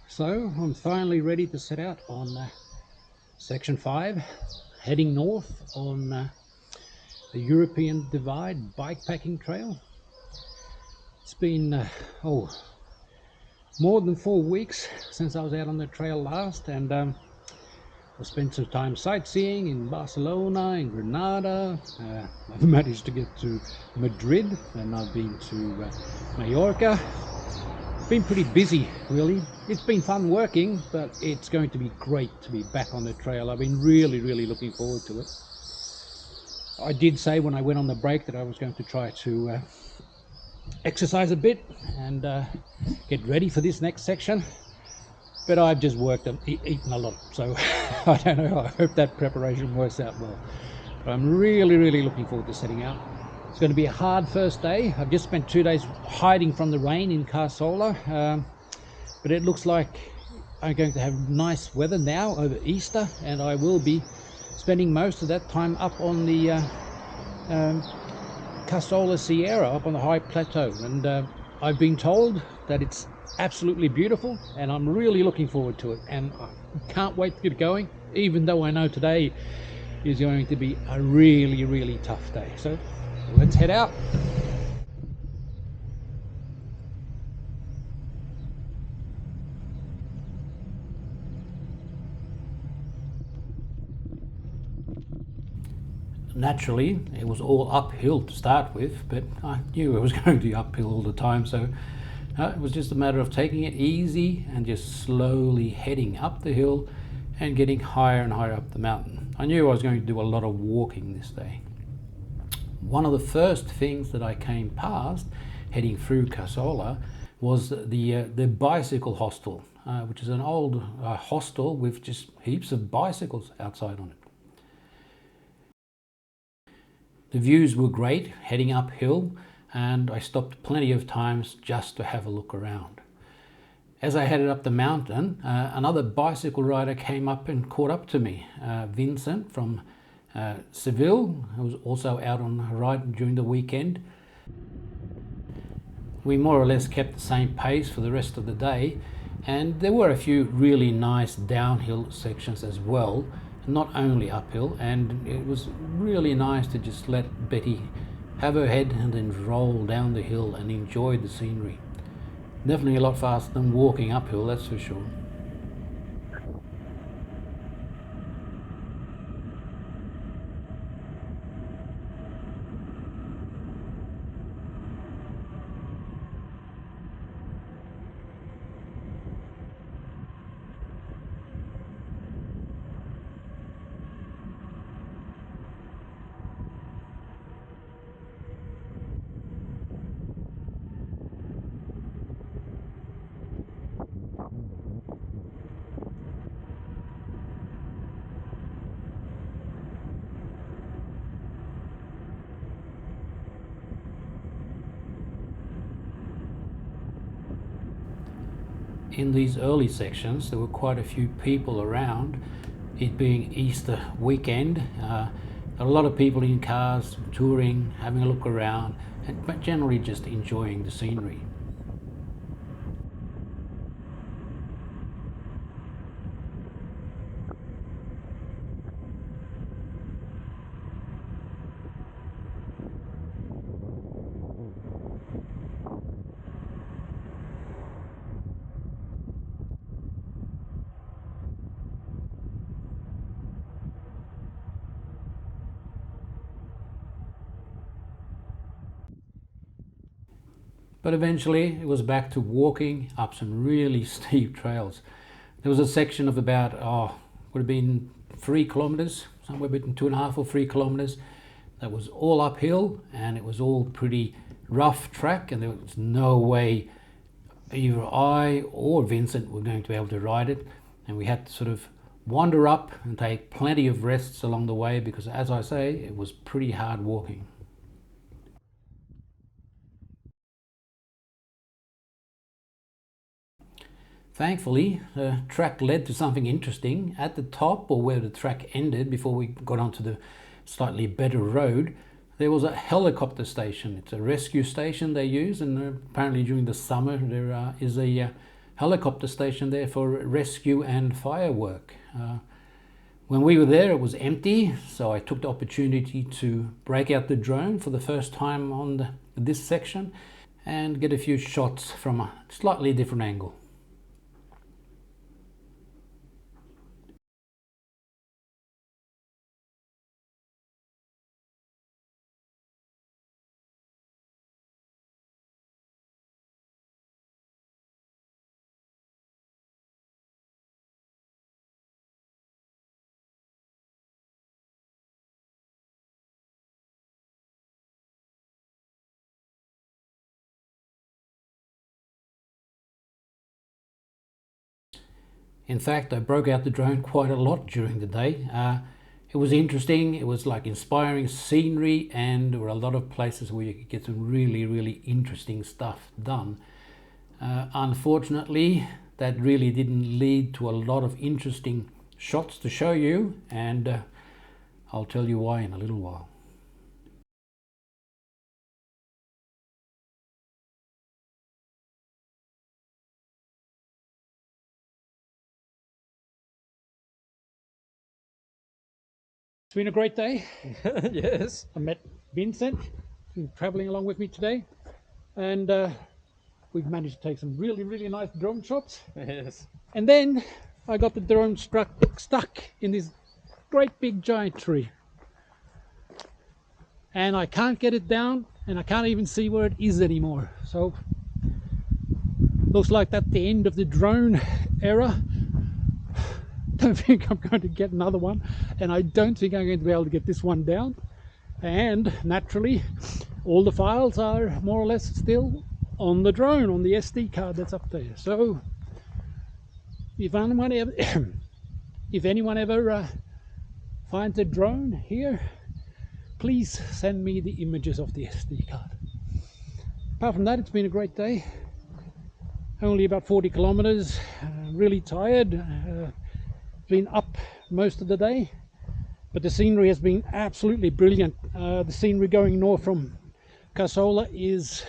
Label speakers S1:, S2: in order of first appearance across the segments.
S1: So I'm finally ready to set out on section 5, heading north on the European Divide bikepacking trail. It's been more than 4 weeks since I was out on the trail last, and I spent some time sightseeing in Barcelona, in Granada. I've managed to get to Madrid, and I've been to Mallorca. Been pretty busy, really. It's been fun working, but it's going to be great to be back on the trail. I've been really looking forward to it. I did say when I went on the break that I was going to try to exercise a bit and get ready for this next section, but I've just worked and eaten a lot, so I don't know. I hope that preparation works out well. But I'm really looking forward to setting out. It's going to be a hard first day. I've just spent 2 days hiding from the rain in Cazorla, but it looks like I'm going to have nice weather now over Easter, and I will be spending most of that time up on the Cazorla Sierra, up on the high plateau, and I've been told that it's absolutely beautiful, and I'm really looking forward to it, and I can't wait to get going, even though I know today is going to be a really tough day. So let's head out. Naturally, it was all uphill to start with, but I knew it was going to be uphill all the time, so it was just a matter of taking it easy and just slowly heading up the hill and getting higher and higher up the mountain. I knew I was going to do a lot of walking this day. One of the first things that I came past heading through Cazorla was the bicycle hostel, which is an old hostel with just heaps of bicycles outside on it. The views were great heading uphill, and I stopped plenty of times just to have a look around. As I headed up the mountain, another bicycle rider came up and caught up to me, Vincent from Seville, who was also out on a ride during the weekend. We more or less kept the same pace for the rest of the day, and there were a few really nice downhill sections as well, not only uphill, and it was really nice to just let Betty have her head and then roll down the hill and enjoy the scenery. Definitely a lot faster than walking uphill, that's for sure. In these early sections, there were quite a few people around, it being Easter weekend. A lot of people in cars, touring, having a look around, but generally just enjoying the scenery. But eventually it was back to walking up some really steep trails. There was a section of about, would have been 3 kilometers, somewhere between 2.5 or 3 kilometers. That was all uphill, and it was all pretty rough track, and there was no way either I or Vincent were going to be able to ride it. And we had to sort of wander up and take plenty of rests along the way, because as I say, it was pretty hard walking. Thankfully, the track led to something interesting. At the top, or where the track ended before we got onto the slightly better road, there was a helicopter station. It's a rescue station they use, and apparently during the summer there is a helicopter station there for rescue and fire work. When we were there, it was empty, so I took the opportunity to break out the drone for the first time on this section and get a few shots from a slightly different angle. In fact, I broke out the drone quite a lot during the day. It was interesting, it was like inspiring scenery, and there were a lot of places where you could get some really interesting stuff done. Unfortunately, that really didn't lead to a lot of interesting shots to show you, and I'll tell you why in a little while. It's been a great day.
S2: Yes.
S1: I met Vincent, who's traveling along with me today, and we've managed to take some really nice drone shots.
S2: Yes.
S1: And then I got the drone stuck in this great big giant tree, and I can't get it down, and I can't even see where it is anymore. So looks like that's the end of the drone era. Don't think I'm going to get another one, and I don't think I'm going to be able to get this one down. And naturally, all the files are more or less still on the drone, on the SD card that's up there. So if anyone ever finds a drone here, please send me the images of the SD card. Apart from that, it's been a great day. Only about 40 kilometers, really tired. Been up most of the day, but the scenery has been absolutely brilliant. The scenery going north from Cazorla is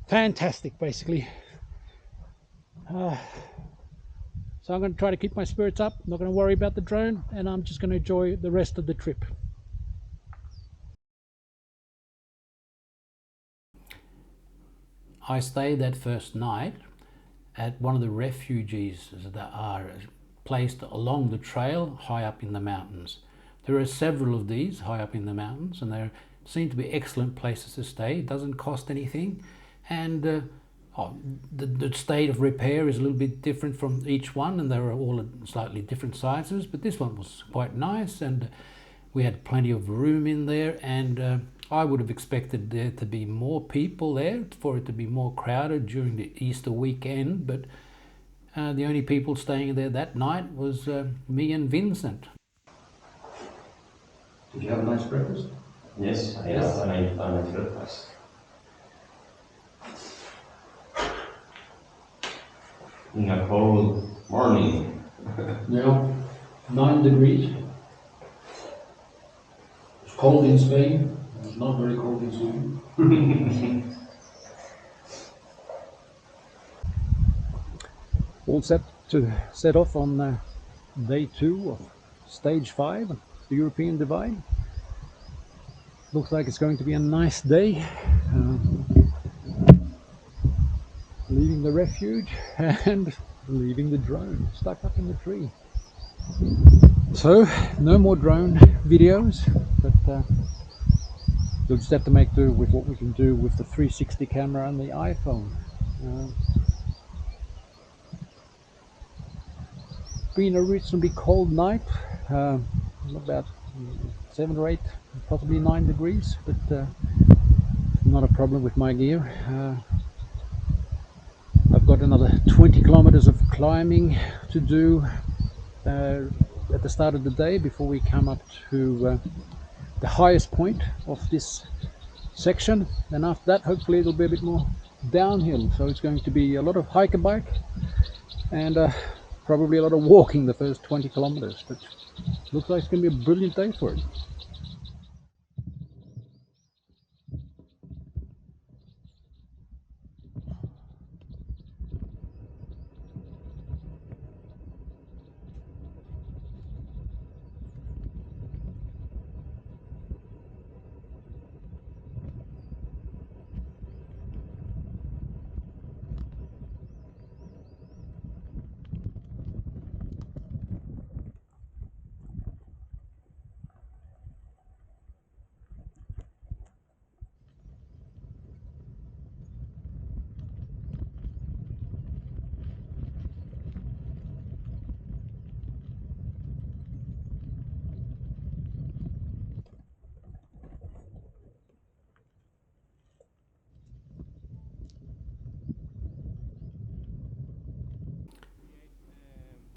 S1: fantastic, basically. So I'm going to try to keep my spirits up, not going to worry about the drone, and I'm just going to enjoy the rest of the trip. I stayed that first night at one of the refuges that are placed along the trail high up in the mountains. There are several of these high up in the mountains, and they seem to be excellent places to stay. It doesn't cost anything, and the state of repair is a little bit different from each one, and they are all at slightly different sizes, but this one was quite nice, and we had plenty of room in there, and I would have expected there to be more people there, for it to be more crowded during the Easter weekend, but the only people staying there that night was me and Vincent.
S3: Did you have a nice breakfast?
S2: Yes, I
S3: Yes.
S2: have a nice breakfast. In a cold morning.
S3: Yeah, 9 degrees. It's cold in Spain. It's not very cold in Sweden.
S1: All set to set off on day 2 of stage 5, the European Divide. Looks like it's going to be a nice day. Leaving the refuge and leaving the drone stuck up in the tree. So no more drone videos, but we'll just have to make do with what we can do with the 360 camera and the iPhone. Been a reasonably cold night, about 7 or 8, possibly 9 degrees, but not a problem with my gear. I've got another 20 kilometers of climbing to do at the start of the day before we come up to the highest point of this section, and after that hopefully it'll be a bit more downhill, so it's going to be a lot of hiker bike and probably a lot of walking the first 20 kilometers, but looks like it's going to be a brilliant day for it.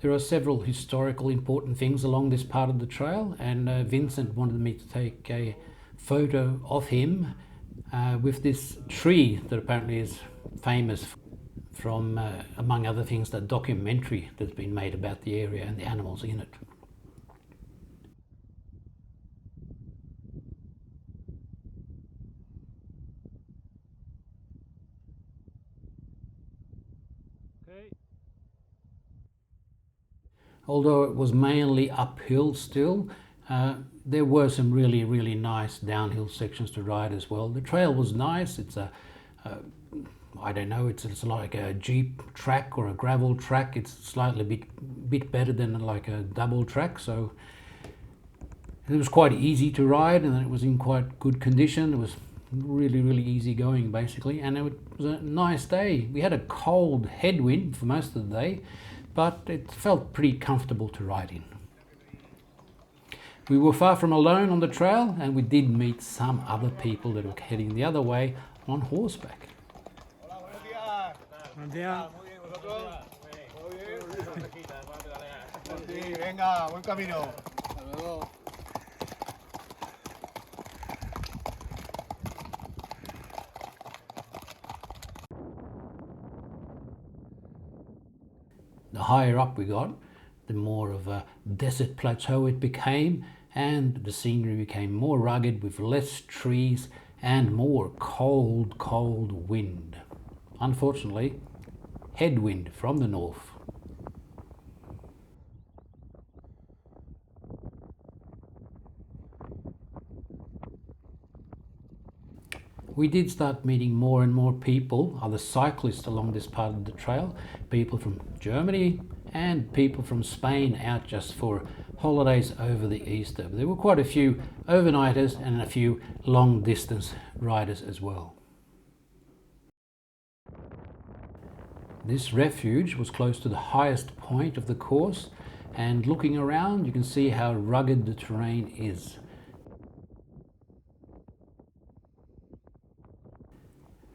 S1: There are several historical important things along this part of the trail, and Vincent wanted me to take a photo of him with this tree that apparently is famous from, among other things, the documentary that's been made about the area and the animals in it. Although it was mainly uphill still, there were some really nice downhill sections to ride as well. The trail was nice. It's I don't know, it's like a jeep track or a gravel track. It's slightly bit better than like a double track, so it was quite easy to ride, and it was in quite good condition. It was really easy going basically, and it was a nice day. We had a cold headwind for most of the day, but it felt pretty comfortable to ride in. We were far from alone on the trail, and we did meet some other people that were heading the other way on horseback.
S4: Buenos días. Muy bien, ¿vosotros? Muy bien. Sí, venga, buen camino. Hasta luego.
S1: The higher up we got, the more of a desert plateau it became, and the scenery became more rugged with less trees and more cold wind. Unfortunately, headwind from the north. We did start meeting more and more people, other cyclists along this part of the trail, people from Germany and people from Spain out just for holidays over the Easter. There were quite a few overnighters and a few long distance riders as well. This refuge was close to the highest point of the course, and looking around you can see how rugged the terrain is.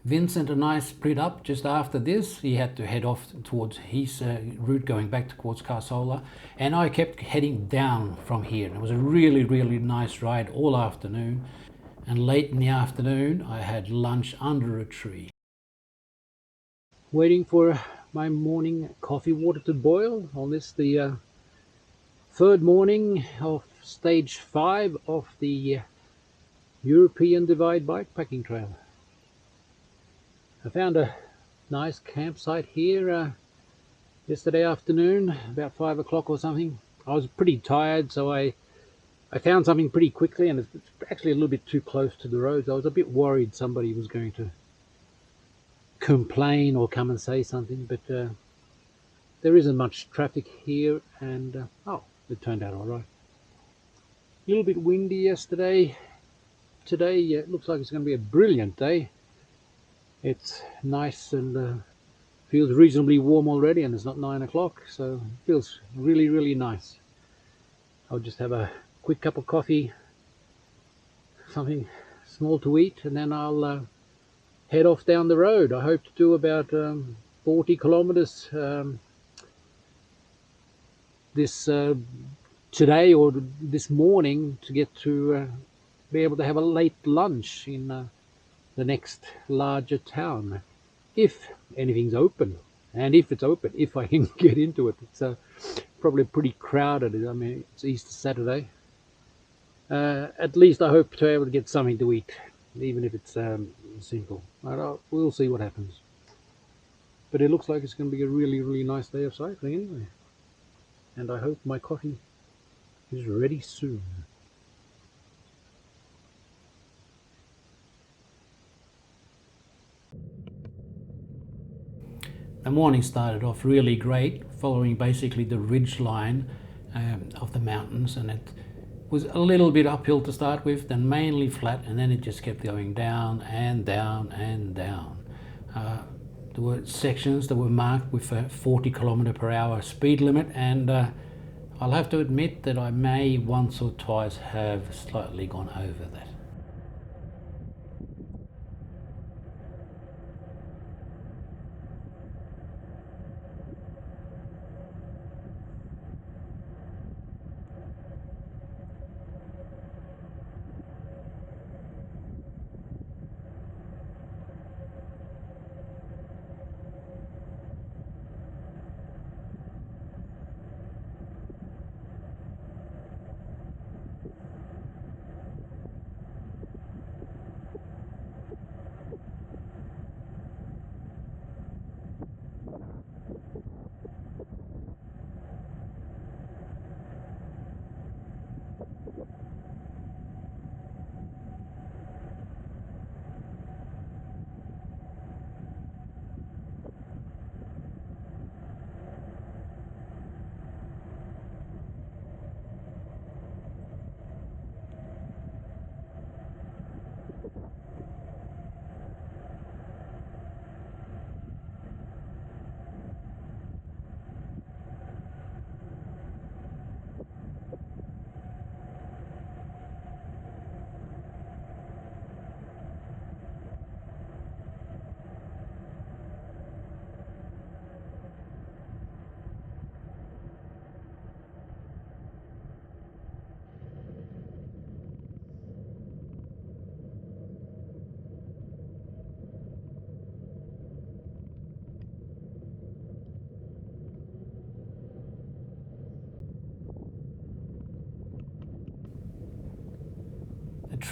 S1: Vincent and I split up just after this. He had to head off towards his route going back towards Cazorla, and I kept heading down from here. It was a really nice ride all afternoon, and late in the afternoon I had lunch under a tree. Waiting for my morning coffee water to boil on this, the third morning of stage 5 of the European Divide Bikepacking Trail. I found a nice campsite here yesterday afternoon, about 5 o'clock or something. I was pretty tired, so I found something pretty quickly, and it's actually a little bit too close to the roads. I was a bit worried somebody was going to complain or come and say something, but there isn't much traffic here, and oh, it turned out all right. A little bit windy yesterday. Today it looks like it's going to be a brilliant day. It's nice and feels reasonably warm already, and it's not 9 o'clock, so it feels really nice. I'll just have a quick cup of coffee, something small to eat, and then I'll head off down the road. I hope to do about 40 kilometers this today or this morning to get to be able to have a late lunch in the next larger town, if anything's open, and if it's open, if I can get into it. It's probably pretty crowded. I mean, it's Easter Saturday. At least I hope to be able to get something to eat, even if it's simple. We'll see what happens. But it looks like it's going to be a really nice day of cycling anyway, and I hope my coffee is ready soon. The morning started off really great, following basically the ridge line of the mountains, and it was a little bit uphill to start with, then mainly flat, and then it just kept going down and down and down. There were sections that were marked with a 40 km/h speed limit, and I'll have to admit that I may once or twice have slightly gone over that.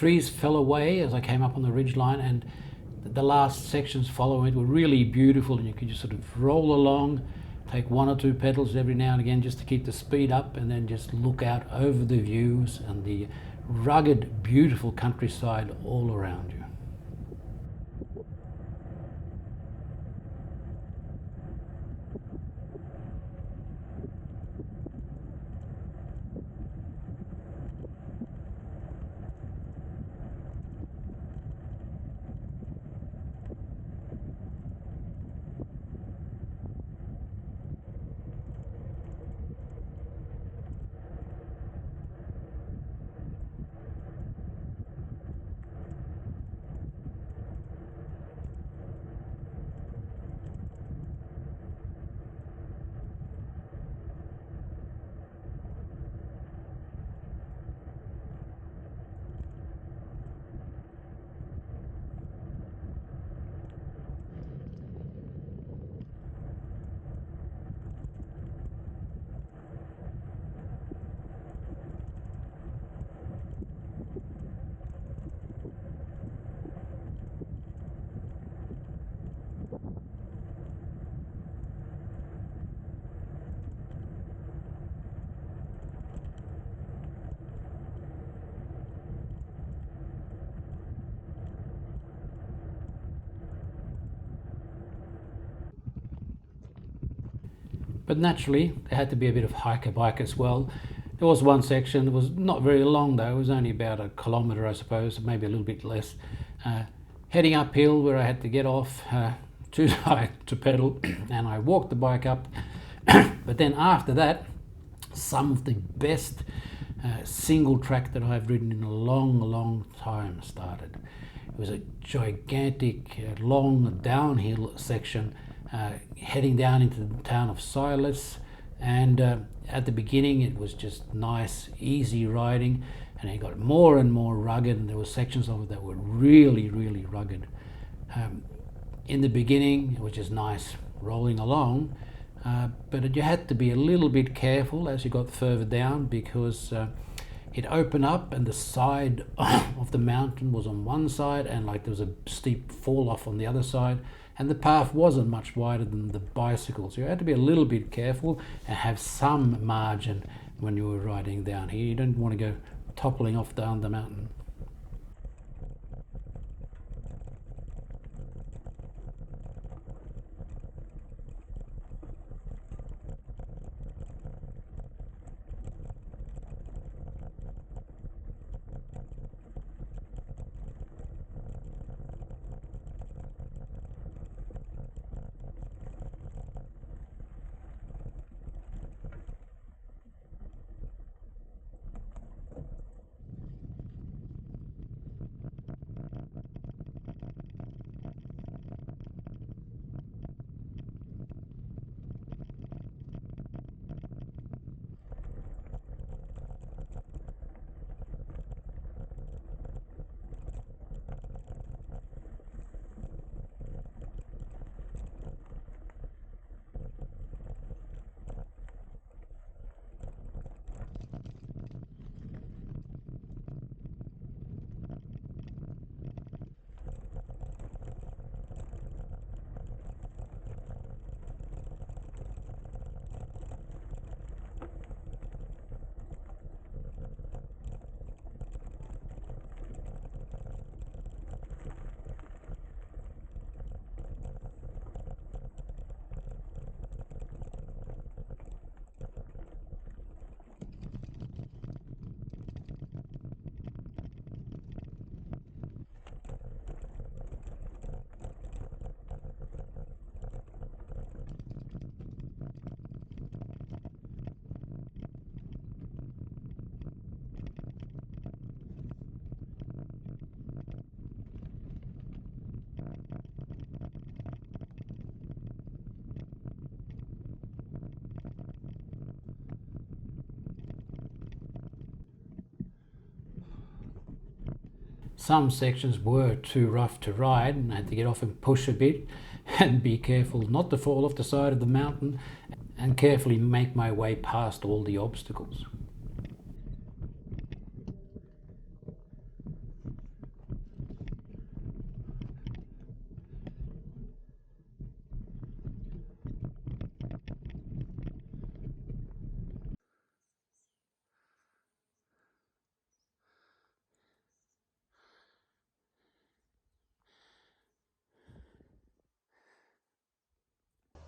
S1: trees fell away as I came up on the ridgeline, and the last sections following it were really beautiful, and you could just sort of roll along, take one or two pedals every now and again just to keep the speed up, and then just look out over the views and the rugged, beautiful countryside all around you. But naturally, there had to be a bit of hike as well. There was one section that was not very long though, it was only about a kilometre I suppose, maybe a little bit less, heading uphill where I had to get off too high to pedal and I walked the bike up. But then after that, some of the best single track that I've ridden in a long time started. It was a gigantic, long downhill section heading down into the town of Silas, and at the beginning it was just nice, easy riding, and it got more and more rugged, and there were sections of it that were really rugged. In the beginning it was just nice rolling along, but you had to be a little bit careful as you got further down, because it opened up and the side of the mountain was on one side and like there was a steep fall off on the other side, and the path wasn't much wider than the bicycle, so you had to be a little bit careful and have some margin when you were riding down here. You don't want to go toppling off down the mountain. Some sections were too rough to ride and I had to get off and push a bit and be careful not to fall off the side of the mountain and carefully make my way past all the obstacles.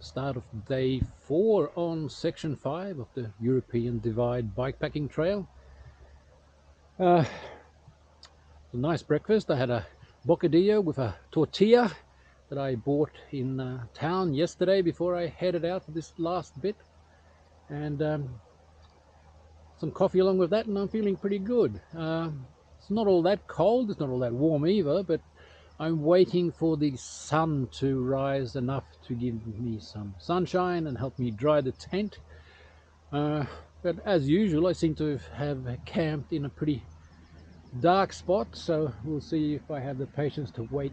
S1: Start of day 4 on section 5 of the European Divide Bikepacking Trail. A nice breakfast. I had a bocadillo with a tortilla that I bought in town yesterday before I headed out for this last bit, and some coffee along with that, and I'm feeling pretty good. It's not all that cold, it's not all that warm either, but I'm waiting for the sun to rise enough to give me some sunshine and help me dry the tent. But as usual, I seem to have camped in a pretty dark spot, so we'll see if I have the patience to wait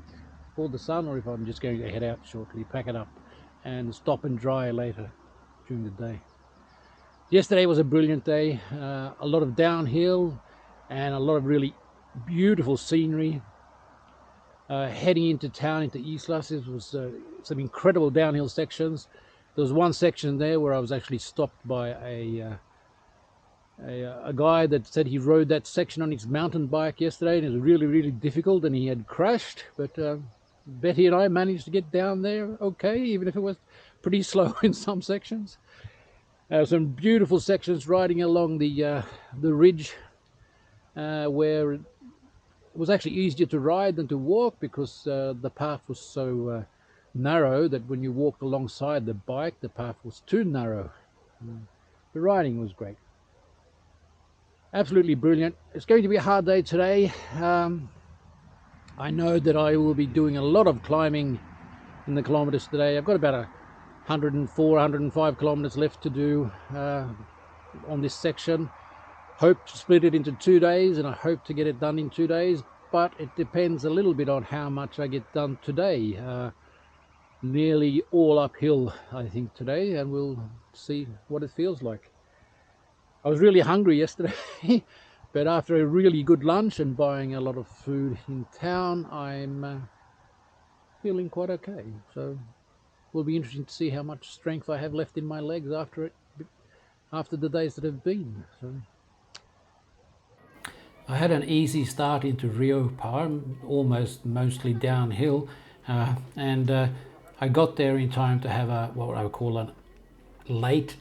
S1: for the sun, or if I'm just going to head out shortly, pack it up and stop and dry later during the day. Yesterday was a brilliant day, a lot of downhill and a lot of really beautiful scenery. Heading into town, into Islas, it was some incredible downhill sections. There was one section there where I was actually stopped by a guy that said he rode that section on his mountain bike yesterday, and it was really, really difficult, and he had crashed. But Betty and I managed to get down there okay, even if it was pretty slow in some sections. Some beautiful sections riding along the ridge, where it was actually easier to ride than to walk, because the path was so narrow that when you walked alongside the bike, the path was too narrow. The riding was great. Absolutely brilliant. It's going to be a hard day today. I know that I will be doing a lot of climbing in the kilometers today. I've got about 104, 105 kilometers left to do on this section. Hope to split it into 2 days, and I hope to get it done in 2 days, but it depends a little bit on how much I get done today. Nearly all uphill, I think, today, and we'll see what it feels like. I was really hungry yesterday, but after a really good lunch and buying a lot of food in town, I'm feeling quite okay. So it will be interesting to see how much strength I have left in my legs after the days that have been. So I had an easy start into Rio Par, mostly downhill, and I got there in time to have what I would call a late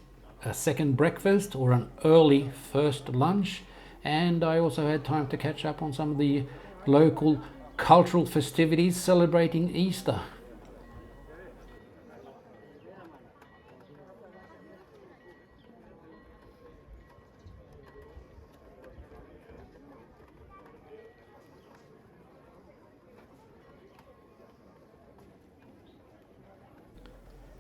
S1: second breakfast, or an early first lunch, and I also had time to catch up on some of the local cultural festivities celebrating Easter.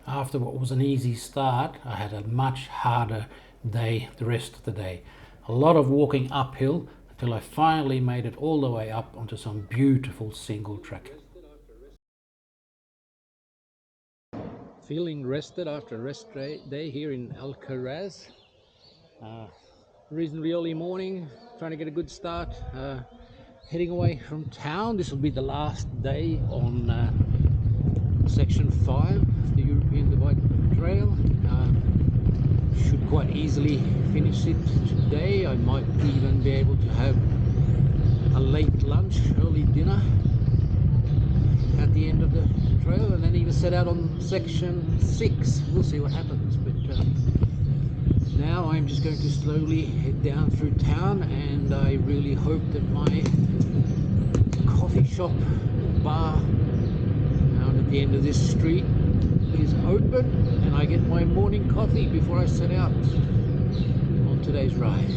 S1: After what was an easy start, I had a much harder day the rest of the day. A lot of walking uphill until I finally made it all the way up onto some beautiful single track. Feeling rested after a rest day here in Alcaraz. Reasonably early morning, trying to get a good start. Heading away from town. This will be the last day on section 5 of the European Divide Trail. Should quite easily finish it today. I might even be able to have a late lunch, early dinner at the end of the trail, and then even set out on section 6. We'll see what happens, but now I'm just going to slowly head down through town, and I really hope that my coffee shop or bar down at the end of this street is open, and I get my morning coffee before I set out on today's ride.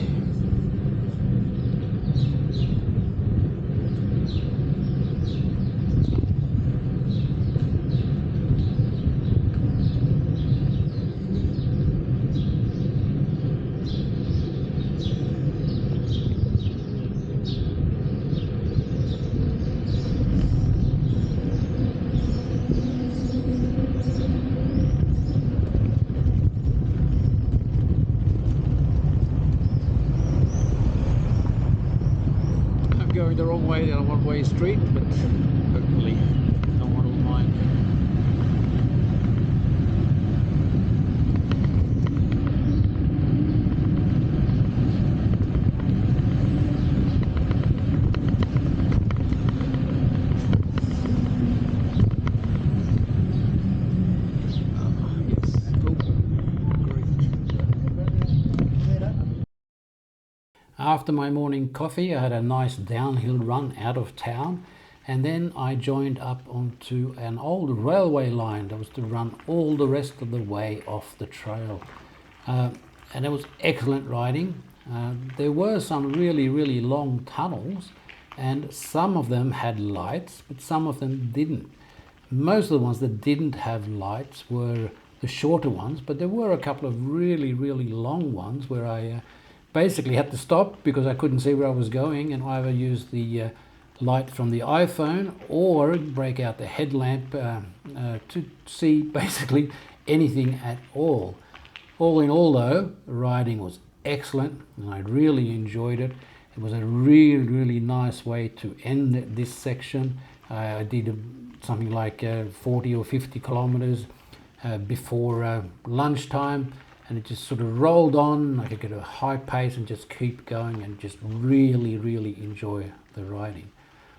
S1: Going the wrong way down a one-way street, but hopefully no one will mind. After my morning coffee, I had a nice downhill run out of town, and then I joined up onto an old railway line that was to run all the rest of the way off the trail. And it was excellent riding. There were some really long tunnels, and some of them had lights, but some of them didn't. Most of the ones that didn't have lights were the shorter ones, but there were a couple of really long ones where I basically had to stop because I couldn't see where I was going, and either use the light from the iPhone or break out the headlamp to see basically anything at all. All in all though, the riding was excellent and I really enjoyed it. It was a really nice way to end this section. I did something like 40 or 50 kilometers before lunchtime, and it just sort of rolled on. I could get a high pace and just keep going and just really enjoy the riding.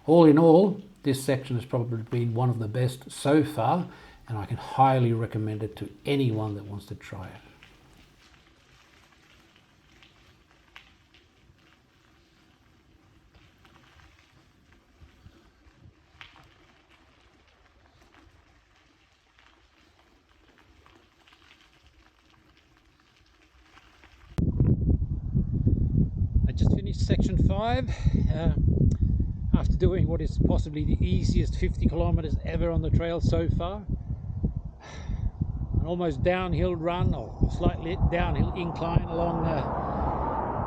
S1: All in all, this section has probably been one of the best so far, and I can highly recommend it to anyone that wants to try it. I just finished section 5 after doing what is possibly the easiest 50 kilometers ever on the trail so far. An almost downhill run, or slightly downhill incline along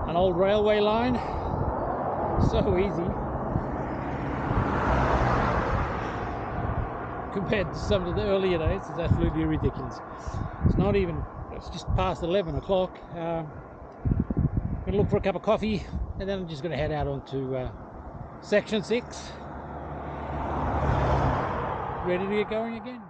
S1: an old railway line. So easy compared to some of the earlier days. It's absolutely ridiculous. It's just past 11 o'clock. I'm gonna look for a cup of coffee, and then I'm just gonna head out onto section 6, ready to get going again.